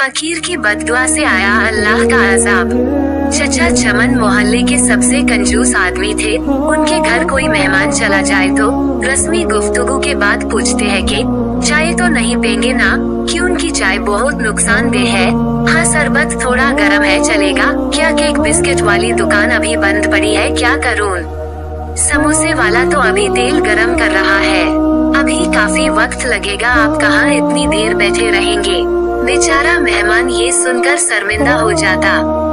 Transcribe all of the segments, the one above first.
फकीर की बददुआ से आया अल्लाह का अजाब। चचा चमन मोहल्ले के सबसे कंजूस आदमी थे। उनके घर कोई मेहमान चला जाए तो रस्मी गुफ्तगू के बाद पूछते हैं कि चाय तो नहीं पेंगे ना, कि उनकी चाय बहुत नुकसानदेह है। हाँ, शरबत थोड़ा गर्म है, चलेगा क्या? केक बिस्किट वाली दुकान अभी बंद पड़ी है, क्या करूँ? समोसे वाला तो अभी तेल गरम कर रहा है, अभी काफी वक्त लगेगा, आप कहाँ इतनी देर बैठे रहेंगे? बेचारा मेहमान ये सुनकर शर्मिंदा हो जाता।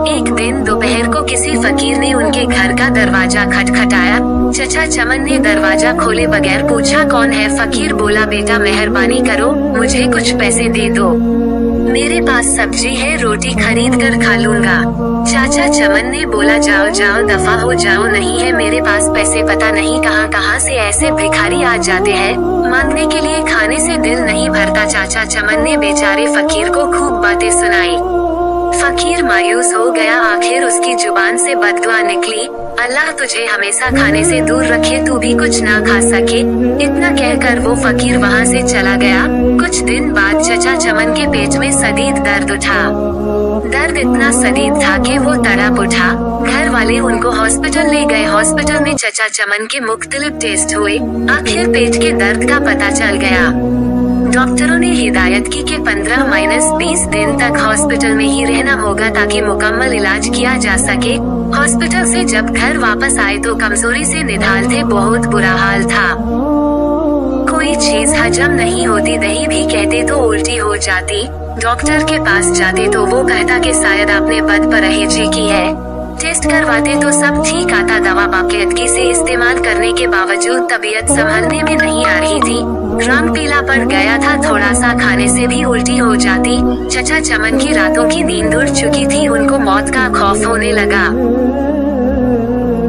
एक दिन दोपहर को किसी फकीर ने उनके घर का दरवाजा खटखटाया। चचा चमन ने दरवाजा खोले बगैर पूछा, कौन है? फकीर बोला, बेटा मेहरबानी करो, मुझे कुछ पैसे दे दो, मेरे पास सब्जी है, रोटी खरीद कर खा लूंगा। चाचा चमन ने बोला, जाओ जाओ, दफा हो जाओ, नहीं है मेरे पास पैसे, पता नहीं कहां कहां से ऐसे भिखारी आ जाते हैं, मांगने के लिए खाने से दिल नहीं भरता। चाचा चमन ने बेचारे फकीर को खूब बातें सुनाई। फकीर मायूस हो गया, आखिर उसकी जुबान से बददुआ निकली, अल्लाह तुझे हमेशा खाने से दूर रखे, तू भी कुछ ना खा सके। इतना कहकर वो फकीर वहाँ से चला गया। कुछ दिन बाद चचा चमन के पेट में शदीद दर्द उठा। दर्द इतना शदीद था कि वो तड़प उठा। घर वाले उनको हॉस्पिटल ले गए। हॉस्पिटल में चचा चमन के मुख्तलिफ टेस्ट हुए, आखिर पेट के दर्द का पता चल गया। डॉक्टरों ने हिदायत की कि 15-20 दिन तक हॉस्पिटल में ही रहना होगा ताकि मुकम्मल इलाज किया जा सके। हॉस्पिटल से जब घर वापस आए तो कमजोरी से निढाल थे, बहुत बुरा हाल था। कोई चीज हजम नहीं होती, दही भी कहते तो उल्टी हो जाती। डॉक्टर के पास जाते तो वो कहता कि शायद आपने बदपरहेजी की है। टेस्ट करवाते तो सब ठीक आता, दवा बाकायदगी से इस्तेमाल करने के बावजूद तबीयत संभलने में नहीं आ रही थी। रंग पीला पड़ गया था, थोड़ा सा खाने से भी उल्टी हो जाती। चचा चमन की रातों की नींद उड़ चुकी थी, उनको मौत का खौफ होने लगा।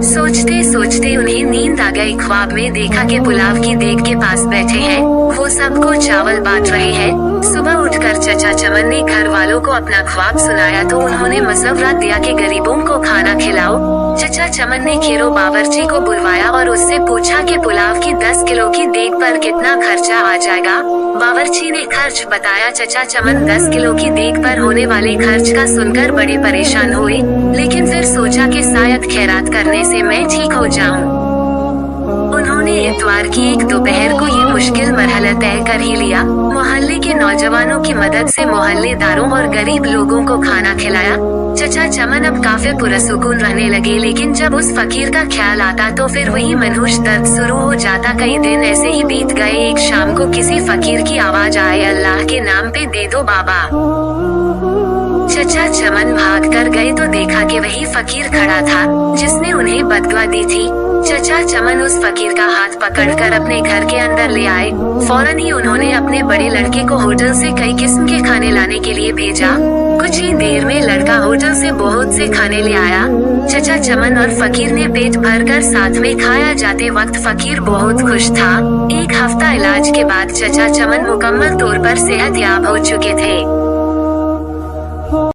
सोचते सोचते उन्हें नींद आ गई। ख्वाब में देखा कि पुलाव की देग के पास बैठे हैं, वो सबको चावल बांट रहे हैं। सुबह उठकर चचा चमन ने घर वालों को अपना ख्वाब सुनाया तो उन्होंने मशवरा दिया कि गरीबों को खाना खिलाओ। चचा चमन ने खीरो बावर्ची को बुलवाया और उससे पूछा कि पुलाव की 10 किलो की देग पर कितना खर्चा आ जाएगा। बावर्ची ने खर्च बताया। चचा चमन 10 किलो की देग पर होने वाले खर्च का सुनकर बड़े परेशान हुए, लेकिन फिर सोचा कि शायद खैरात करने से मैं ठीक हो जाऊं। उन्होंने इतवार की एक दोपहर को ये मुश्किल मरहला तय कर ही लिया। मोहल्ले के नौजवानों की मदद से मोहल्लेदारों और गरीब लोगों को खाना खिलाया। चचा चमन अब काफी पुरसुकून रहने लगे, लेकिन जब उस फकीर का ख्याल आता तो फिर वही मनहूस दर्द शुरू हो जाता। कई दिन ऐसे ही बीत गए। एक शाम को किसी फकीर की आवाज आई, अल्लाह के नाम पे दे दो बाबा। चचा चमन भाग कर गए तो देखा कि वही फकीर खड़ा था जिसने उन्हें बददुआ दी थी। चचा चमन उस फकीर का हाथ पकड़कर अपने घर के अंदर ले आए। फौरन ही उन्होंने अपने बड़े लड़के को होटल से कई किस्म के खाने लाने के लिए भेजा। कुछ ही देर में लड़का होटल से बहुत से खाने ले आया। चचा चमन और फकीर ने पेट भरकर साथ में खाया। जाते वक्त फकीर बहुत खुश था। एक हफ्ता इलाज के बाद चचा चमन मुकम्मल तौर पर सेहतयाब हो चुके थे।